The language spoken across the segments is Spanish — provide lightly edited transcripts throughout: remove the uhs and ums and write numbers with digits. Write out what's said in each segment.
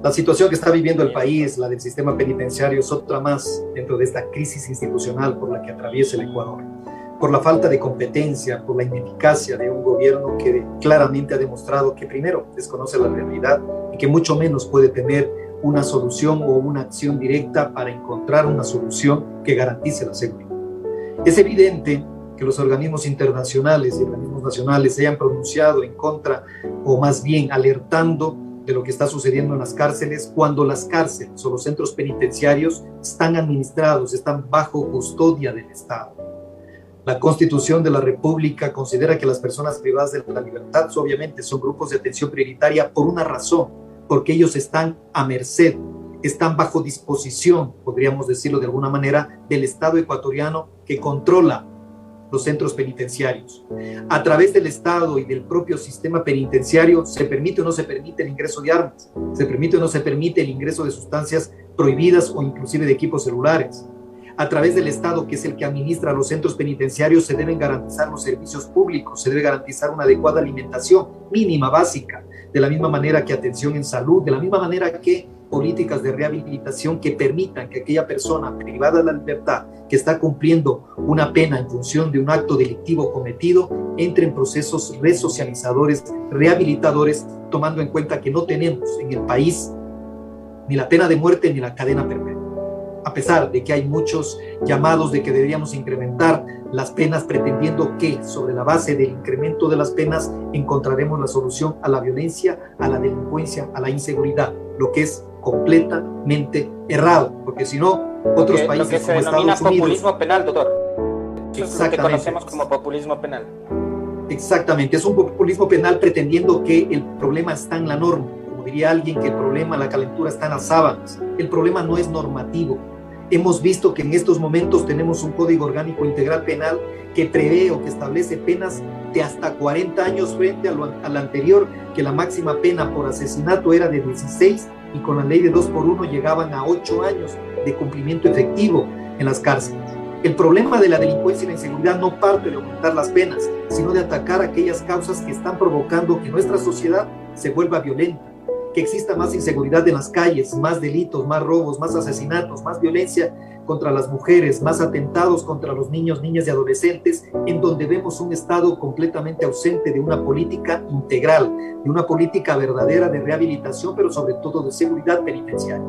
La situación que está viviendo el país, la del sistema penitenciario, es otra más dentro de esta crisis institucional por la que atraviesa el Ecuador, por la falta de competencia, por la ineficacia de un gobierno que claramente ha demostrado que primero desconoce la realidad y que mucho menos puede tener una solución o una acción directa para encontrar una solución que garantice la seguridad. Es evidente que los organismos internacionales y organismos nacionales se hayan pronunciado en contra, o más bien alertando de lo que está sucediendo en las cárceles, cuando las cárceles o los centros penitenciarios están administrados, están bajo custodia del Estado. La Constitución de la República considera que las personas privadas de la libertad obviamente son grupos de atención prioritaria por una razón, porque ellos están a merced, están bajo disposición, podríamos decirlo de alguna manera, del Estado ecuatoriano que controla los centros penitenciarios. A través del Estado y del propio sistema penitenciario, ¿se permite o no se permite el ingreso de armas? ¿Se permite o no se permite el ingreso de sustancias prohibidas o inclusive de equipos celulares? A través del Estado, que es el que administra los centros penitenciarios, se deben garantizar los servicios públicos, se debe garantizar una adecuada alimentación mínima, básica, de la misma manera que atención en salud, de la misma manera que políticas de rehabilitación que permitan que aquella persona privada de la libertad que está cumpliendo una pena en función de un acto delictivo cometido entre en procesos resocializadores, rehabilitadores, tomando en cuenta que no tenemos en el país ni la pena de muerte ni la cadena perpetua. A pesar de que hay muchos llamados de que deberíamos incrementar las penas, pretendiendo que sobre la base del incremento de las penas encontraremos la solución a la violencia, a la delincuencia, a la inseguridad, lo que es completamente errado, porque si no, otros países lo que se como denomina Estados Unidos, populismo penal, doctor. Eso es lo que exactamente, conocemos como populismo penal. Exactamente, es un populismo penal pretendiendo que el problema está en la norma. Como diría alguien, que el problema, la calentura está en las sábanas. El problema no es normativo. Hemos visto que en estos momentos tenemos un Código Orgánico Integral Penal que prevé o que establece penas de hasta 40 años frente al anterior, que la máxima pena por asesinato era de 16 y con la ley de 2x1 llegaban a 8 años de cumplimiento efectivo en las cárceles. El problema de la delincuencia y la inseguridad no parte de aumentar las penas, sino de atacar aquellas causas que están provocando que nuestra sociedad se vuelva violenta, que exista más inseguridad en las calles, más delitos, más robos, más asesinatos, más violencia contra las mujeres, más atentados contra los niños, niñas y adolescentes, en donde vemos un Estado completamente ausente de una política integral, de una política verdadera de rehabilitación, pero sobre todo de seguridad penitenciaria.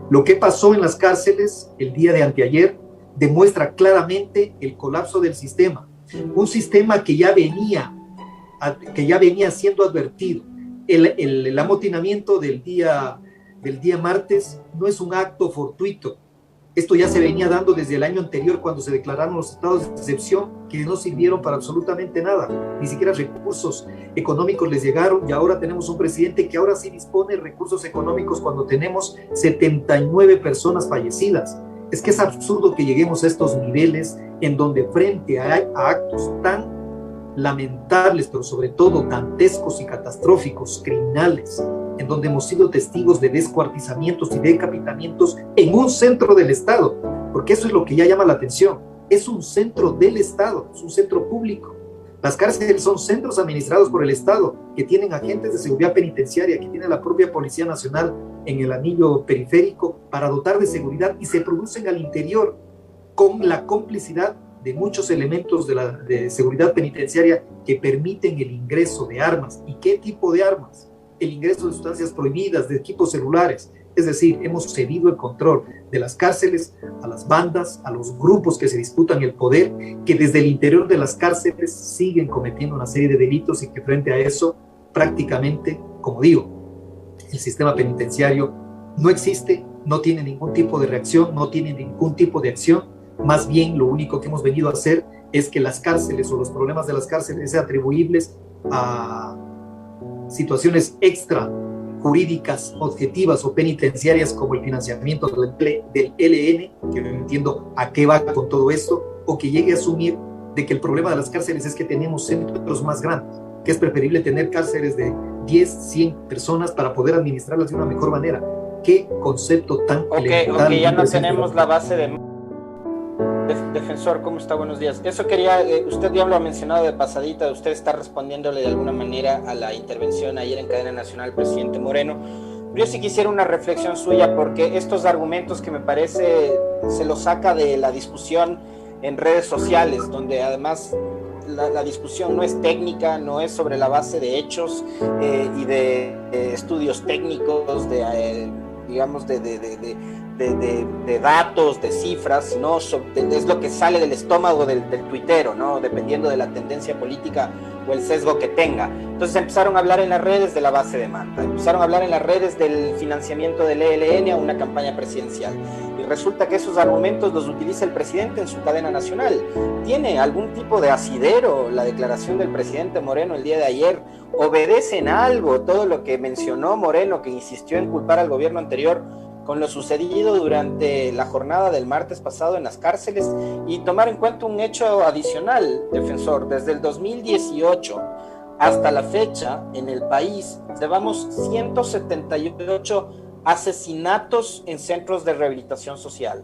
Lo que pasó en las cárceles el día de anteayer demuestra claramente el colapso del sistema, un sistema que ya venía siendo advertido. El amotinamiento del día martes no es un acto fortuito. Esto ya se venía dando desde el año anterior, cuando se declararon los estados de excepción, que no sirvieron para absolutamente nada. Ni siquiera recursos económicos les llegaron, y ahora tenemos un presidente que ahora sí dispone de recursos económicos cuando tenemos 79 personas fallecidas. Es que es absurdo que lleguemos a estos niveles en donde frente a actos tan lamentables, pero sobre todo dantescos y catastróficos, criminales, en donde hemos sido testigos de descuartizamientos y decapitamientos en un centro del Estado, porque eso es lo que ya llama la atención. Es un centro del Estado, es un centro público. Las cárceles son centros administrados por el Estado, que tienen agentes de seguridad penitenciaria, que tiene la propia Policía Nacional en el anillo periférico para dotar de seguridad, y se producen al interior con la complicidad de muchos elementos de seguridad penitenciaria que permiten el ingreso de armas. ¿Y qué tipo de armas? El ingreso de sustancias prohibidas, de equipos celulares. Es decir, hemos cedido el control de las cárceles a las bandas, a los grupos que se disputan el poder, que desde el interior de las cárceles siguen cometiendo una serie de delitos, y que frente a eso prácticamente, como digo, el sistema penitenciario no existe, no tiene ningún tipo de reacción, no tiene ningún tipo de acción. Más bien, lo único que hemos venido a hacer es que las cárceles o los problemas de las cárceles sean atribuibles a situaciones extra jurídicas, objetivas o penitenciarias, como el financiamiento del ELN, que no entiendo a qué va con todo esto, o que llegue a asumir de que el problema de las cárceles es que tenemos centros más grandes, que es preferible tener cárceles de 10, 100 personas para poder administrarlas de una mejor manera. ¿Qué concepto tan elemental? Ya no tenemos la base de... Defensor, ¿cómo está? Buenos días. Eso quería, usted ya lo ha mencionado de pasadita, usted está respondiéndole de alguna manera a la intervención ayer en cadena nacional del presidente Moreno. Yo sí quisiera una reflexión suya, porque estos argumentos que me parece se los saca de la discusión en redes sociales, donde además la discusión no es técnica, no es sobre la base de hechos y de estudios técnicos, digamos, de datos, de cifras, sino es lo que sale del estómago del tuitero, ¿no? Dependiendo de la tendencia política o el sesgo que tenga. Entonces empezaron a hablar en las redes de la base de Manta, empezaron a hablar en las redes del financiamiento del ELN a una campaña presidencial. Y resulta que esos argumentos los utiliza el presidente en su cadena nacional. ¿Tiene algún tipo de asidero la declaración del presidente Moreno el día de ayer? ¿Obedece en algo todo lo que mencionó Moreno, que insistió en culpar al gobierno anterior con lo sucedido durante la jornada del martes pasado en las cárceles? Y tomar en cuenta un hecho adicional, defensor: desde el 2018 hasta la fecha, en el país llevamos 178 asesinatos en centros de rehabilitación social.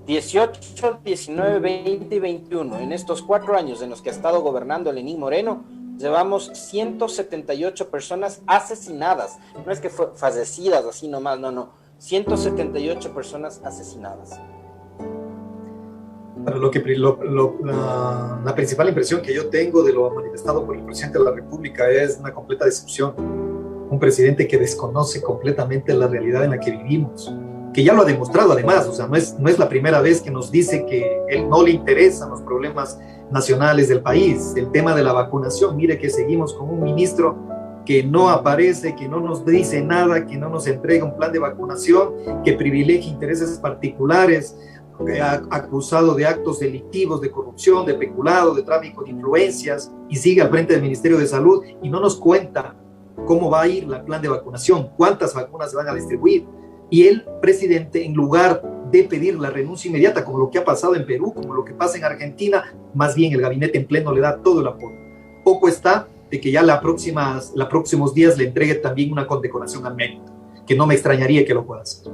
18, 19, 20 y 21. En estos 4 años en los que ha estado gobernando Lenín Moreno, llevamos 178 personas asesinadas. No es que fallecidas así nomás, no. 178 personas asesinadas. La principal impresión que yo tengo de lo manifestado por el presidente de la República es una completa decepción. Un presidente que desconoce completamente la realidad en la que vivimos, que ya lo ha demostrado además. O sea, no es la primera vez que nos dice que él no le interesan los problemas nacionales del país. El tema de la vacunación, mire que seguimos con un ministro que no aparece, que no nos dice nada, que no nos entrega un plan de vacunación, que privilegia intereses particulares, acusado de actos delictivos, de corrupción, de peculado, de tráfico de influencias, y sigue al frente del Ministerio de Salud y no nos cuenta cómo va a ir el plan de vacunación, cuántas vacunas se van a distribuir. Y el presidente, en lugar de pedir la renuncia inmediata, como lo que ha pasado en Perú, como lo que pasa en Argentina, más bien el gabinete en pleno le da todo el apoyo. Poco está de que ya los próximos días le entregue también una condecoración al mérito, que no me extrañaría que lo pueda hacer.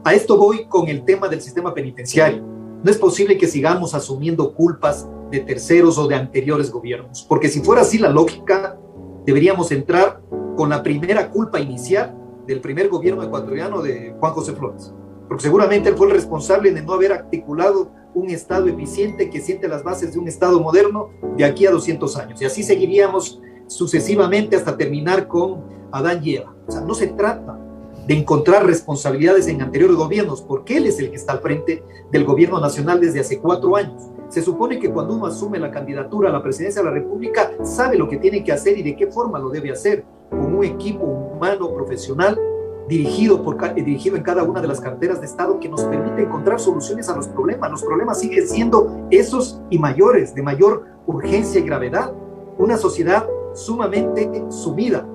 A esto voy con el tema del sistema penitenciario. No es posible que sigamos asumiendo culpas de terceros o de anteriores gobiernos, porque si fuera así la lógica, deberíamos entrar con la primera culpa inicial del primer gobierno ecuatoriano de Juan José Flores, porque seguramente él fue el responsable de no haber articulado un Estado eficiente que siente las bases de un Estado moderno de aquí a 200 años, y así seguiríamos sucesivamente hasta terminar con Adán y Eva. O sea, no se trata de encontrar responsabilidades en anteriores gobiernos, porque él es el que está al frente del gobierno nacional desde hace 4 años. Se supone que cuando uno asume la candidatura a la presidencia de la República, sabe lo que tiene que hacer y de qué forma lo debe hacer, con un equipo humano, profesional, dirigido en cada una de las carteras de Estado, que nos permite encontrar soluciones a los problemas. Los problemas siguen siendo esos y mayores, de mayor urgencia y gravedad. Una sociedad sumamente sumida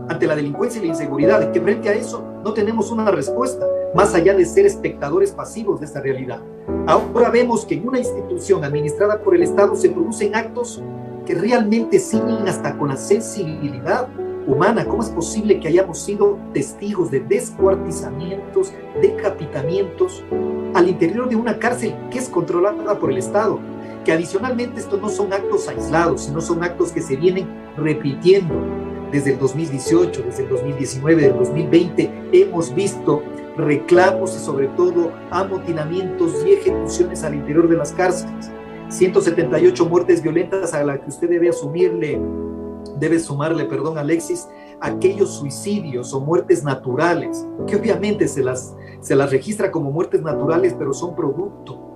ante la delincuencia y la inseguridad, y que frente a eso no tenemos una respuesta, más allá de ser espectadores pasivos de esta realidad. Ahora vemos que en una institución administrada por el Estado se producen actos que realmente siguen hasta con la sensibilidad humana. ¿Cómo es posible que hayamos sido testigos de descuartizamientos, decapitamientos al interior de una cárcel que es controlada por el Estado? Que adicionalmente estos no son actos aislados, sino son actos que se vienen repitiendo desde el 2018, desde el 2019, del 2020. Hemos visto reclamos y sobre todo amotinamientos y ejecuciones al interior de las cárceles. 178 muertes violentas a las que usted debe sumarle, Alexis, aquellos suicidios o muertes naturales, que obviamente se las registra como muertes naturales, pero son producto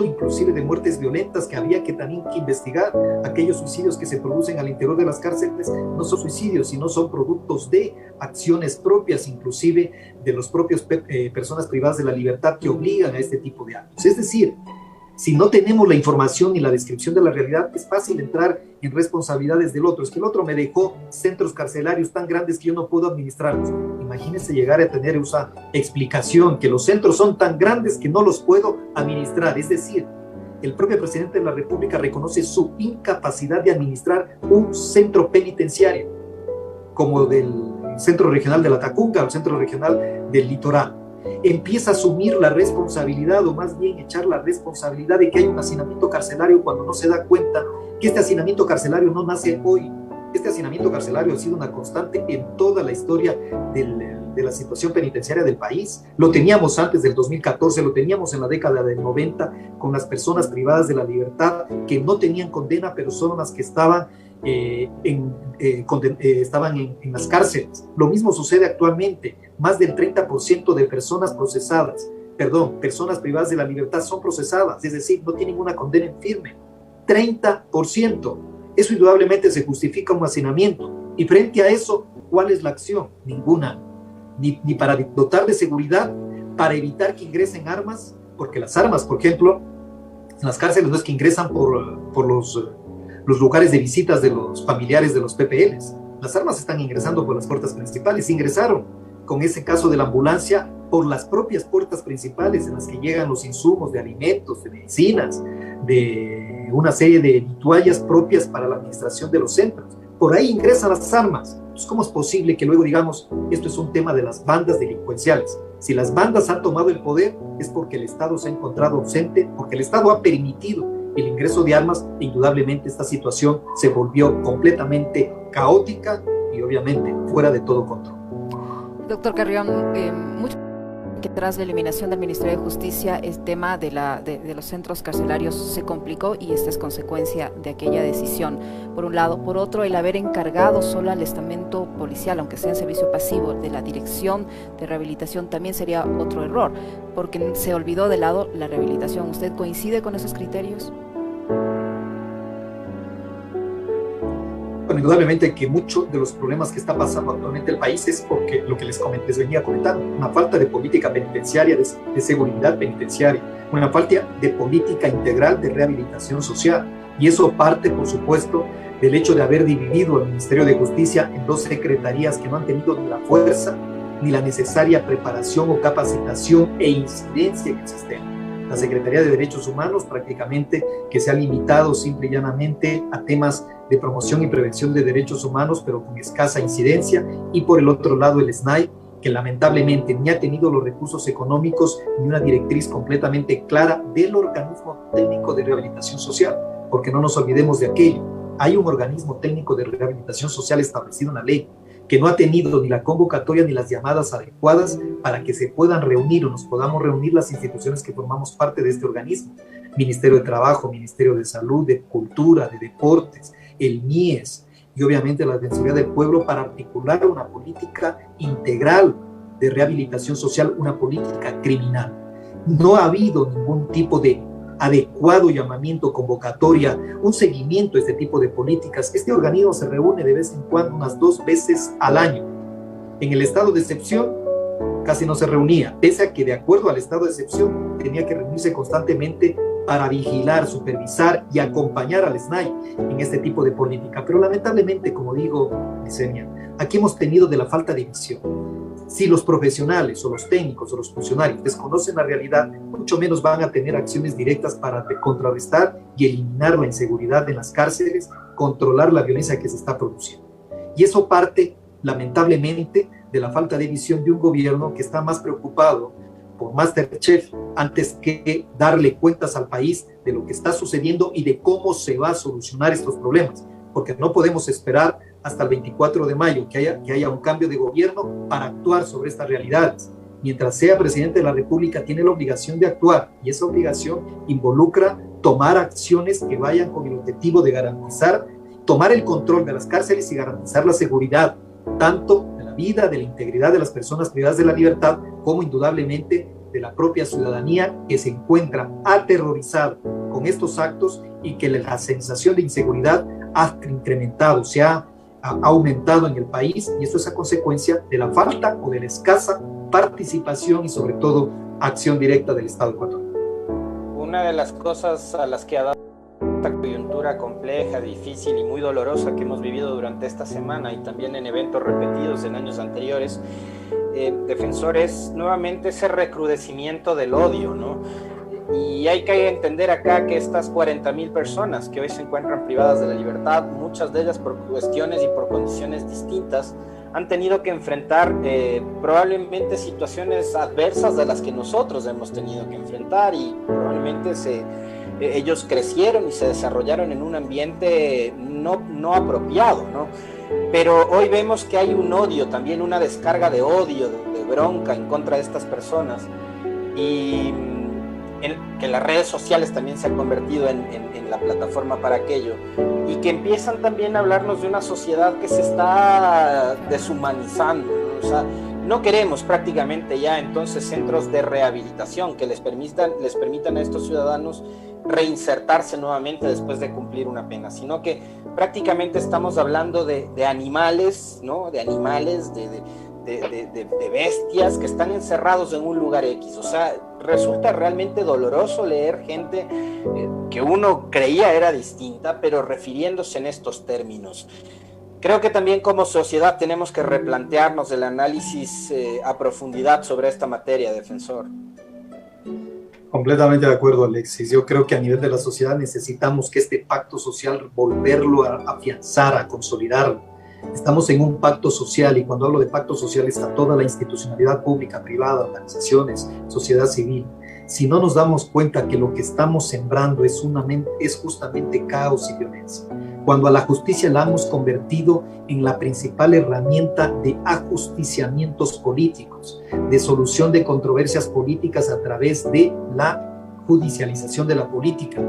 inclusive de muertes violentas que había que también investigar. Aquellos suicidios que se producen al interior de las cárceles no son suicidios, sino son productos de acciones propias, inclusive de los propios personas privadas de la libertad, que obligan a este tipo de actos. Es decir, si no tenemos la información y la descripción de la realidad, es fácil entrar en responsabilidades del otro. Es que el otro me dejó centros carcelarios tan grandes que yo no puedo administrarlos. Imagínense llegar a tener esa explicación, que los centros son tan grandes que no los puedo administrar. Es decir, el propio presidente de la República reconoce su incapacidad de administrar un centro penitenciario, como del Centro Regional de la Tacunga o el Centro Regional del Litoral. Empieza a asumir la responsabilidad, o más bien echar la responsabilidad de que hay un hacinamiento carcelario, cuando no se da cuenta que este hacinamiento carcelario no nace hoy, Este hacinamiento carcelario ha sido una constante en toda la historia de la situación penitenciaria del país. Lo teníamos antes del 2014, lo teníamos en la década del 90 con las personas privadas de la libertad que no tenían condena, pero son las que estaban estaban en las cárceles. Lo mismo sucede actualmente. Más del 30% de personas personas privadas de la libertad son procesadas, es decir, no tienen una condena en firme. 30%. Eso indudablemente se justifica un hacinamiento. Y frente a eso, ¿cuál es la acción? Ninguna. Ni para dotar de seguridad, para evitar que ingresen armas, porque las armas, por ejemplo, en las cárceles no es que ingresan por los lugares de visitas de los familiares de los PPLs. Las armas están ingresando por las puertas principales. Ingresaron, con ese caso de la ambulancia, por las propias puertas principales en las que llegan los insumos de alimentos, de medicinas, de una serie de vituallas propias para la administración de los centros. Por ahí ingresan las armas. Entonces, ¿cómo es posible que luego digamos, esto es un tema de las bandas delincuenciales? Si las bandas han tomado el poder, es porque el Estado se ha encontrado ausente, porque el Estado ha permitido el ingreso de armas, e indudablemente esta situación se volvió completamente caótica y obviamente fuera de todo control. Doctor Carrión, mucho que tras la eliminación del Ministerio de Justicia el tema de los centros carcelarios se complicó y esta es consecuencia de aquella decisión, por un lado. Por otro, el haber encargado solo al estamento policial, aunque sea en servicio pasivo, de la dirección de rehabilitación también sería otro error, porque se olvidó de lado la rehabilitación. ¿Usted coincide con esos criterios? Bueno, indudablemente que muchos de los problemas que está pasando actualmente el país es porque lo que les venía comentando, una falta de política penitenciaria, de seguridad penitenciaria, una falta de política integral de rehabilitación social. Y eso parte, por supuesto, del hecho de haber dividido el Ministerio de Justicia en dos secretarías que no han tenido ni la fuerza ni la necesaria preparación o capacitación e incidencia en el sistema. La Secretaría de Derechos Humanos prácticamente que se ha limitado simple y llanamente a temas de promoción y prevención de derechos humanos, pero con escasa incidencia, y por el otro lado el SNAI, que lamentablemente ni ha tenido los recursos económicos ni una directriz completamente clara del organismo técnico de rehabilitación social, porque no nos olvidemos de aquello, hay un organismo técnico de rehabilitación social establecido en la ley, que no ha tenido ni la convocatoria ni las llamadas adecuadas para que se puedan reunir o nos podamos reunir las instituciones que formamos parte de este organismo. Ministerio de Trabajo, Ministerio de Salud, de Cultura, de Deportes, el MIES y obviamente la Defensoría del Pueblo para articular una política integral de rehabilitación social, una política criminal. No ha habido ningún tipo de adecuado llamamiento, convocatoria, un seguimiento a este tipo de políticas. Este organismo se reúne de vez en cuando unas 2 veces al año. En el estado de excepción casi no se reunía, pese a que de acuerdo al estado de excepción tenía que reunirse constantemente para vigilar, supervisar y acompañar al SNAI en este tipo de política. Pero lamentablemente, como digo, Yesenia, aquí hemos tenido de la falta de visión. Si los profesionales o los técnicos o los funcionarios desconocen la realidad, mucho menos van a tener acciones directas para contrarrestar y eliminar la inseguridad en las cárceles, controlar la violencia que se está produciendo. Y eso parte, lamentablemente, de la falta de visión de un gobierno que está más preocupado por MasterChef antes que darle cuentas al país de lo que está sucediendo y de cómo se va a solucionar estos problemas, porque no podemos esperar hasta el 24 de mayo que haya un cambio de gobierno para actuar sobre estas realidades. Mientras sea presidente de la República, tiene la obligación de actuar, y esa obligación involucra tomar acciones que vayan con el objetivo de garantizar, tomar el control de las cárceles y garantizar la seguridad, tanto de la vida, de la integridad de las personas privadas de la libertad, como indudablemente de la propia ciudadanía que se encuentra aterrorizada con estos actos y que la sensación de inseguridad ha incrementado, se ha aumentado en el país, y esto es a consecuencia de la falta o de la escasa participación y sobre todo acción directa del Estado ecuatoriano. Una de las cosas a las que ha dado esta coyuntura compleja, difícil y muy dolorosa que hemos vivido durante esta semana y también en eventos repetidos en años anteriores, defensores, nuevamente ese recrudecimiento del odio, ¿no? Y hay que entender acá que estas 40.000 personas que hoy se encuentran privadas de la libertad, muchas de ellas por cuestiones y por condiciones distintas, han tenido que enfrentar probablemente situaciones adversas de las que nosotros hemos tenido que enfrentar, y probablemente ellos crecieron y se desarrollaron en un ambiente no apropiado, ¿no? Pero hoy vemos que hay un odio, también una descarga de odio, de bronca en contra de estas personas, y que las redes sociales también se han convertido en la plataforma para aquello, y que empiezan también a hablarnos de una sociedad que se está deshumanizando, ¿no? O sea, no queremos prácticamente ya entonces centros de rehabilitación que les permitan a estos ciudadanos reinsertarse nuevamente después de cumplir una pena, sino que prácticamente estamos hablando de animales, ¿no? De animales, de bestias que están encerrados en un lugar X. O sea, resulta realmente doloroso leer gente que uno creía era distinta, pero refiriéndose en estos términos. Creo que también como sociedad tenemos que replantearnos el análisis a profundidad sobre esta materia, defensor. Completamente de acuerdo, Alexis. Yo creo que a nivel de la sociedad necesitamos que este pacto social volverlo a afianzar, a consolidar. Estamos en un pacto social, y cuando hablo de pacto social está toda la institucionalidad pública, privada, organizaciones, sociedad civil. Si no nos damos cuenta que lo que estamos sembrando es justamente caos y violencia, cuando a la justicia la hemos convertido en la principal herramienta de ajusticiamientos políticos, de solución de controversias políticas a través de la judicialización de la política.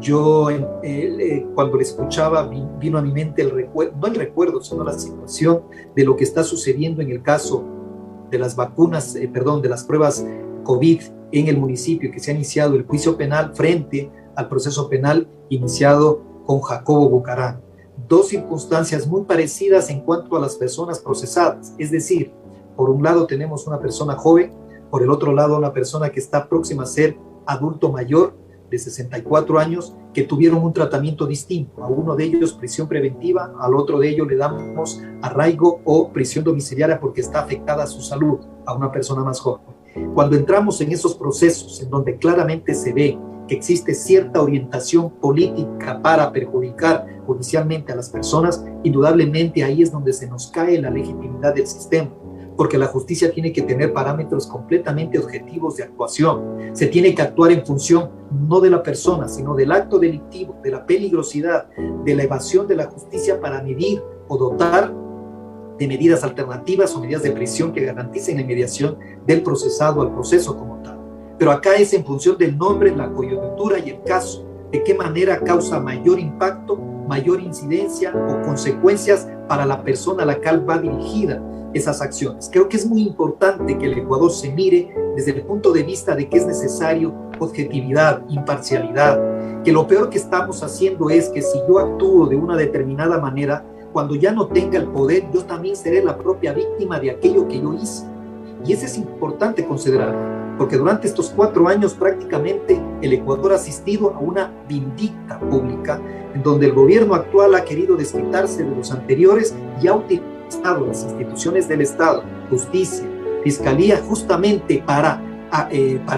Yo cuando le escuchaba vino a mi mente no el recuerdo, sino la situación de lo que está sucediendo en el caso de las vacunas, de las pruebas COVID en el municipio, que se ha iniciado el juicio penal frente al proceso penal iniciado con Jacobo Bucarán. Dos circunstancias muy parecidas en cuanto a las personas procesadas, es decir, por un lado tenemos una persona joven, por el otro lado una persona que está próxima a ser adulto mayor de 64 años, que tuvieron un tratamiento distinto. A uno de ellos prisión preventiva, al otro de ellos le damos arraigo o prisión domiciliaria porque está afectada su salud, a una persona más joven. Cuando entramos en esos procesos en donde claramente se ve que existe cierta orientación política para perjudicar judicialmente a las personas, indudablemente ahí es donde se nos cae la legitimidad del sistema, porque la justicia tiene que tener parámetros completamente objetivos de actuación. Se tiene que actuar en función no de la persona, sino del acto delictivo, de la peligrosidad, de la evasión de la justicia, para medir o dotar de medidas alternativas o medidas de prisión que garanticen la inmediación del procesado al proceso como tal. Pero acá es en función del nombre, la coyuntura y el caso, de qué manera causa mayor impacto, mayor incidencia o consecuencias para la persona a la cual va dirigida esas acciones. Creo que es muy importante que el Ecuador se mire desde el punto de vista de que es necesario objetividad, imparcialidad, que lo peor que estamos haciendo es que si yo actúo de una determinada manera, cuando ya no tenga el poder, yo también seré la propia víctima de aquello que yo hice. Y eso es importante considerar, porque durante estos 4 años prácticamente el Ecuador ha asistido a una vindicta pública, en donde el gobierno actual ha querido desquitarse de los anteriores y ha utilizado las instituciones del Estado, justicia, fiscalía, justamente para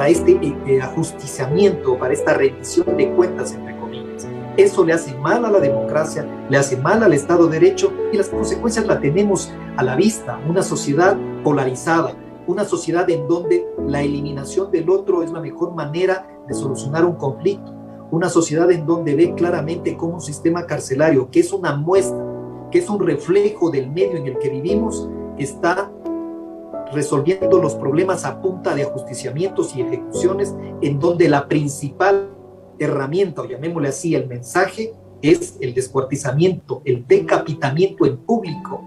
este ajusticiamiento, para esta rendición de cuentas, entre comillas. Eso le hace mal a la democracia, le hace mal al Estado de Derecho, y las consecuencias las tenemos a la vista. Una sociedad polarizada, una sociedad en donde la eliminación del otro es la mejor manera de solucionar un conflicto, una sociedad en donde ve claramente cómo un sistema carcelario, que es una muestra, que es un reflejo del medio en el que vivimos, está resolviendo los problemas a punta de ajusticiamientos y ejecuciones, en donde la principal herramienta, o llamémosle así, el mensaje, es el descuartizamiento, el decapitamiento en público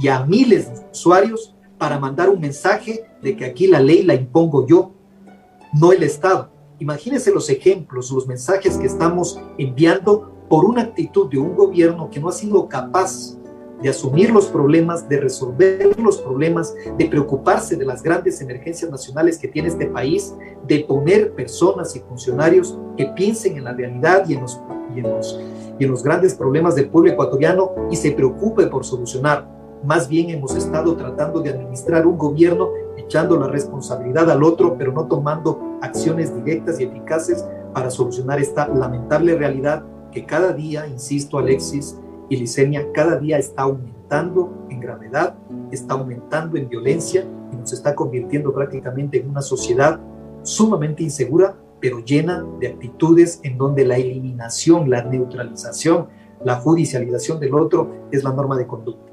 y a miles de usuarios, para mandar un mensaje de que aquí la ley la impongo yo, no el Estado. Imagínense los ejemplos, los mensajes que estamos enviando por una actitud de un gobierno que no ha sido capaz de asumir los problemas, de resolver los problemas, de preocuparse de las grandes emergencias nacionales que tiene este país, de poner personas y funcionarios que piensen en la realidad y en los grandes problemas del pueblo ecuatoriano y se preocupe por solucionar. Más bien hemos estado tratando de administrar un gobierno echando la responsabilidad al otro, pero no tomando acciones directas y eficaces para solucionar esta lamentable realidad que cada día, insisto, Alexis y Licenia, cada día está aumentando en gravedad, está aumentando en violencia y nos está convirtiendo prácticamente en una sociedad sumamente insegura pero llena de actitudes en donde la eliminación, la neutralización, la judicialización del otro es la norma de conducta.